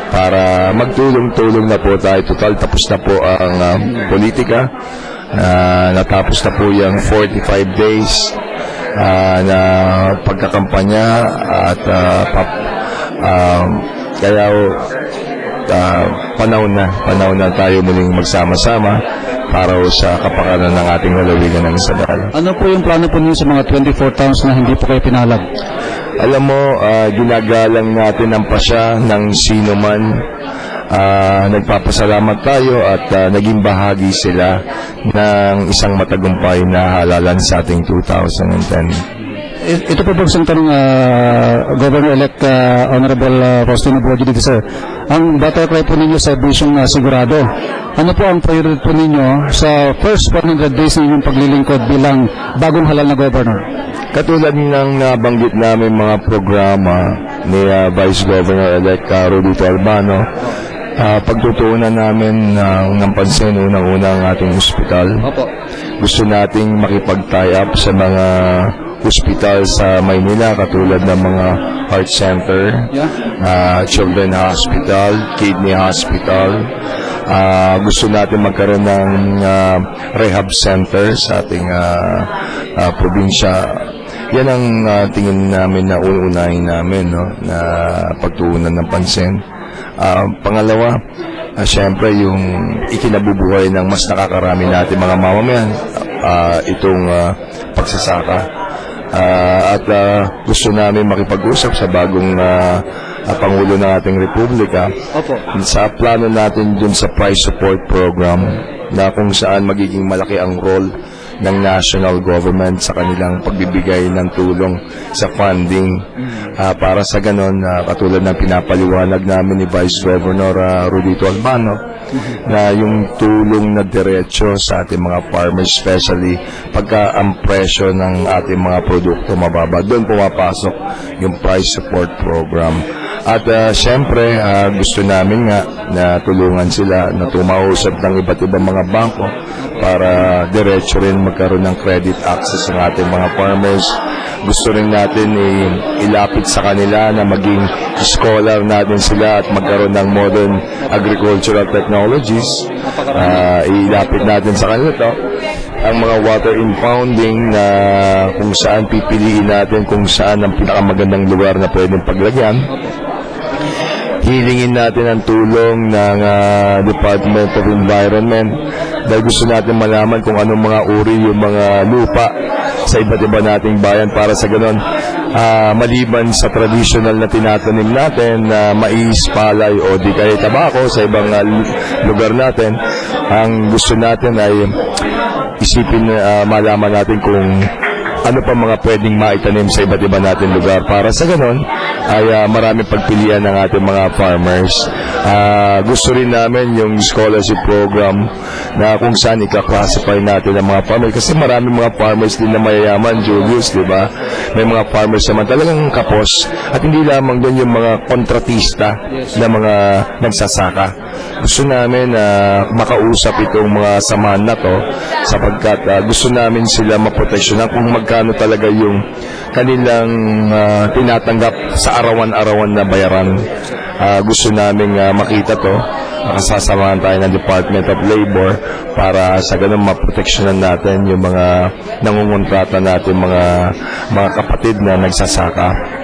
para magtulong-tulong na po tayo. Total, tapos na po ang politika. Natapos na po yung 45 days na pagkakampanya at kaya panahon na tayo muling magsama-sama para sa kapakanan ng ating lalawigan ng Isabela. Ano po yung plano po niyo sa mga 24 towns na hindi po kayo pinalag? Alam mo, ginagalang natin ang pasya ng sino man. Nagpapasalamat tayo at naging bahagi sila ng isang matagumpay na halalan sa ating 2010. Ito po isang tanong, Governor-elect Honorable Faustino Boji dito, sir. Ang battle cry po ninyo sa bisyong sigurado. Ano po ang priority po ninyo sa first 100 days ng inyong paglilingkod bilang bagong halal na governor? Katulad ng nabanggit namin mga programa ni Vice Governor-elect Rodito Albano, pagtutuunan namin ng pansin unang-una ang ating ospital. Gusto nating makipag-tie up sa mga hospital sa Maynila katulad ng mga heart center, children hospital, kidney hospital. Gusto natin magkaroon ng rehab center sa ating probinsya. Yan ang tingin namin na uunahin namin, no, na pagtuunan ng pansin. Pangalawa, syempre yung ikinabubuhay ng mas nakakarami natin mga mamamayan, itong pagsasaka. At gusto namin makipag-usap sa bagong Pangulo ng ating Republika. Sa plano natin dun sa price support program na kung saan magiging malaki ang role ng national government sa kanilang pagbibigay ng tulong sa funding para sa ganon, katulad ng pinapaliwanag namin ni Vice Governor Rodito Albano, na yung tulong na diretso sa ating mga farmers, especially pagka ang presyo ng ating mga produkto mababa, doon pumapasok yung price support program. At syempre, gusto namin nga na tulungan sila na tumausap ng iba't ibang mga bangko para diretso rin magkaroon ng credit access ng ating mga farmers. Gusto rin natin ilapit sa kanila na maging scholar natin sila at magkaroon ng modern agricultural technologies. Ilapit natin sa kanila to ang mga water impounding na kung saan pipiliin natin kung saan ang pinakamagandang lugar na pwedeng paglagyan. Hilingin natin ang tulong ng Department of Environment dahil gusto natin malaman kung anong mga uri yung mga lupa sa iba't iba nating bayan para sa ganon, maliban sa traditional na tinatanim natin na mais, palay o di kaya tabako sa ibang lugar natin, ang gusto natin ay isipin, malaman natin kung ano pa mga pwedeng maitanim sa iba't iba natin lugar para sa ganon ay maraming pagpilian ng ating mga farmers. Gusto rin namin yung scholarship program na kung saan ika-classify natin ang mga farmers kasi maraming mga farmers din na mayayaman, Julius, di ba? May mga farmers naman talagang kapos at hindi lamang doon yung mga kontratista na mga nagsasaka. Gusto namin makausap itong mga samahan na to sapagkat gusto namin sila maproteksyonan kung magkano talaga yung kanilang tinatanggap sa arawan-arawan na bayaran. Gusto namin makita to. Makasasamahan tayo ng Department of Labor para sa ganun maproteksyonan natin yung mga nangungontrata natin, mga kapatid na nagsasaka.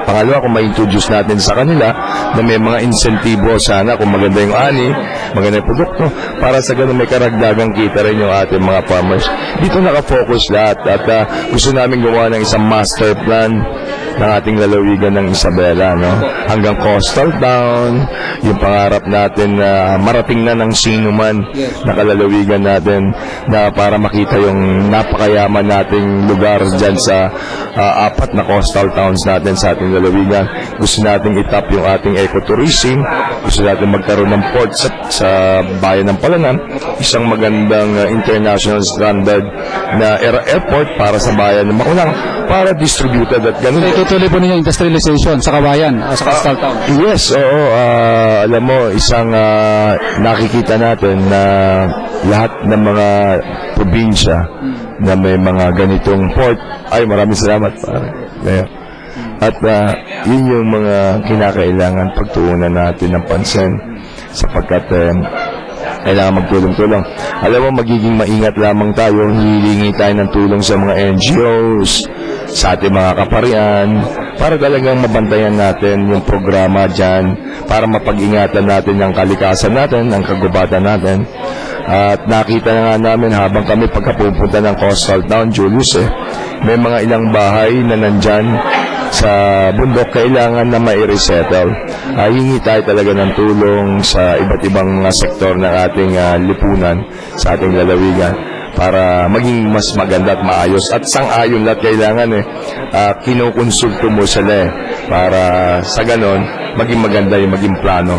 Pangalawa, kung ma-introduce natin sa kanila na may mga insentibo sana kung maganda yung ani, maganda yung produkto, para sa ganun may karagdagang kita rin yung ating mga farmers. Dito nakafocus lahat at gusto namin gawa ng isang master plan ng ating lalawigan ng Isabela, no? Hanggang coastal town, yung pangarap natin na marating na ng sino man na kalalawigan natin na para makita yung napakayaman nating lugar dyan sa 4 na coastal towns natin sa ating lalawigan. Gusto natin itap yung ating ecotourism, gusto natin magkaroon ng port sa bayan ng Palanan, isang magandang international standard na airport para sa bayan ng Makulang, para distributed at ganun. Itutuloy po ninyo industrialization sa kabayan, sa coastal town? Yes, oo. Alam mo, isang nakikita natin na lahat ng mga probinsya na may mga ganitong port. Ay, maraming salamat. At yun yung mga kinakailangan pagtuunan natin ng pansin sapagkat kailangan magtulong-tulong. Alam mo, magiging maingat lamang tayo, hihingi tayo ng tulong sa mga NGOs, sa ating mga kaparian, para talagang mabantayan natin yung programa dyan, para mapag-ingatan natin ang kalikasan natin, ang kagubatan natin. At nakita na nga namin habang kami pagkapupunta ng Coastal Town, Julius, may mga ilang bahay na nandyan sa bundok kailangan na mai-resettle. Hingi tayo talaga ng tulong sa iba't ibang mga sektor ng ating lipunan, sa ating lalawigan, para maging mas maganda at maayos. At sang-ayon lahat kailangan kinukonsulto mo sila para sa ganon, maging maganda yung maging plano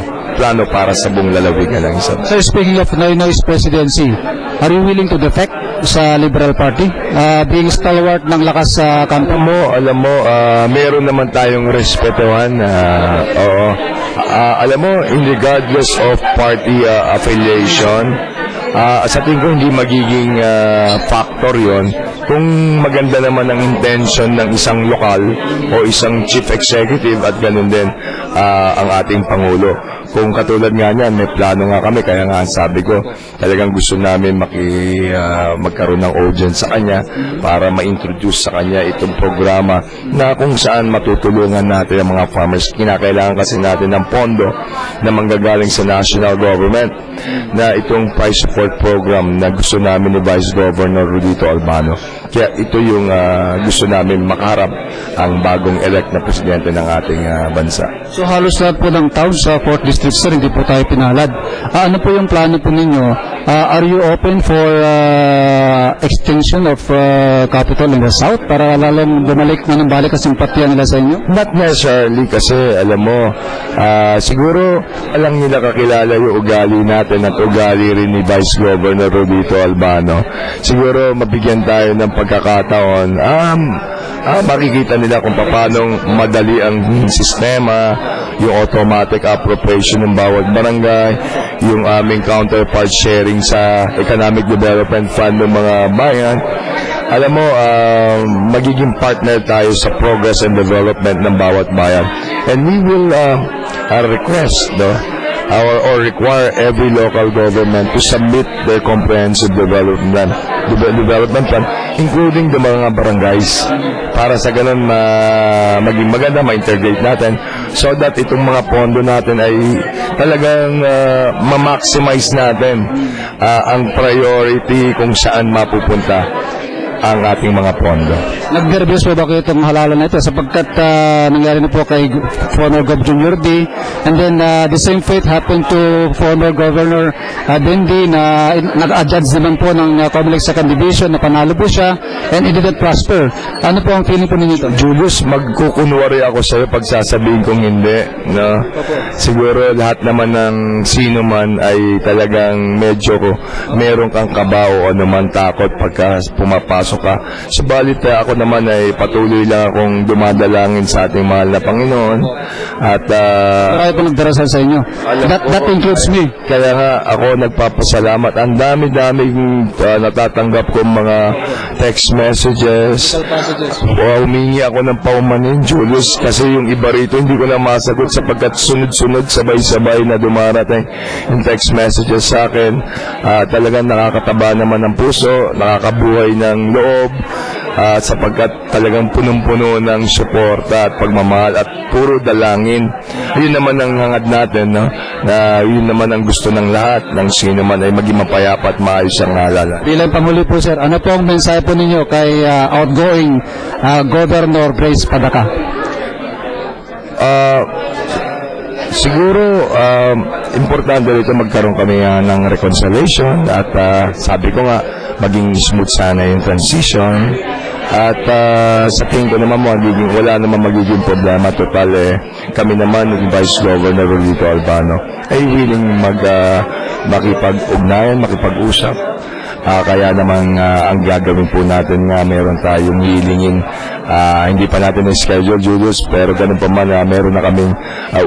para sa buong lalawigan ng isa. So speaking of Noynoy's presidency, are you willing to defect sa Liberal Party? Being stalwart ng lakas sa kampo? Alam mo, meron naman tayong respetuhan. Oo. Alam mo, regardless of party affiliation, sa tingin ko hindi magiging factor yon kung maganda naman ang intention ng isang lokal o isang chief executive at ganun din ang ating Pangulo. Kung katulad nga niyan, may plano nga kami, kaya nga sabi ko, talagang gusto namin magkaroon ng audience sa kanya para ma-introduce sa kanya itong programa na kung saan matutulungan natin ang mga farmers. Kinakailangan kasi natin ng pondo na manggagaling sa national government na itong price support program na gusto namin ni Vice Governor Rudito Albano. Kaya ito yung gusto namin makaharap ang bagong elect na presidente ng ating bansa. So halos lahat po ng towns sa 4th District, sir, hindi po tayo pinalad. Ano po yung plano po ninyo? Are you open for extension of capital in the South para lalong bumalik na ng balik ang simpatya nila sa inyo? Not necessarily kasi alam mo, siguro alam nila kakilala yung ugali natin at ugali rin ni Vice Governor Rudito Albano. Siguro mabigyan tayo ng pagkakataon, makikita nila kung paano madali ang sistema, yung automatic appropriation ng bawat barangay, yung aming counterpart sharing sa Economic Development Fund ng mga bayan. Alam mo, magiging partner tayo sa progress and development ng bawat bayan. And we will request, or require every local government to submit their comprehensive development plan, including the mga barangays, para sa ganun maging maganda, ma-integrate natin so that itong mga pondo natin ay talagang ma-maximize natin ang priority kung saan mapupunta ang ating mga pondo. Nag-nervous po ba kayo itong halalan na ito sapagkat nangyari na po kay former Gov. Junior D, and then the same fate happened to former Governor Dendi na nag-adjudge naman po ng Comelec Second Division na panalo po siya and it didn't prosper. Ano po ang feeling po ninyo ito? Julius, magkukunwari ako sa'yo pag sasabihin kong hindi. No? Siguro lahat naman ng sino man ay talagang medyo meron kang kaba o anuman takot pagka pumapasok ka. Subalit ako naman ay patuloy lang akong dumadalangin sa ating mahal na Panginoon at Marami po nagdarasal sa inyo. That includes me. kaya nga ako nagpapasalamat. Ang dami-daming natatanggap kong mga text messages. Humingi ako ng paumanin, Julius, kasi yung iba rito hindi ko na masagot sapagkat sunod-sunod, sabay-sabay na dumarating yung text messages sa akin. Talagang nakakataba naman ng puso, nakakabuhay ng loob, sapagkat talagang punong-puno ng suporta at pagmamahal at puro dalangin. Yun naman ang hangad natin, no? Na yun naman ang gusto ng lahat, ng sino man ay maging mapayapa at maayos ang halala. Bilang panghuli po, sir, ano po ang mensahe po ninyo kay outgoing Governor Grace Padaka? Siguro, importante dito magkaroon kami ng reconciliation at sabi ko nga, maging smooth sana yung transition at sa tingin ko naman wala naman magiging problema. Total kami naman yung Vice Governor Rudito Albano ay willing makipag-ugnayan, makipag-usap. Kaya naman ang gagawin po natin nga meron tayong hilingin. Hindi pa natin na-schedule, Julius, pero ganun pa man, meron na kaming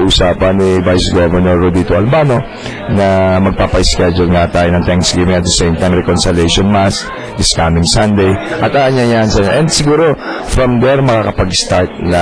usapan ni Vice Governor Rudito Albano na magpapa-schedule nga tayo ng Thanksgiving at the same time Reconciliation Mass this coming Sunday. At aanyayahan sa and siguro from there makakapag-start na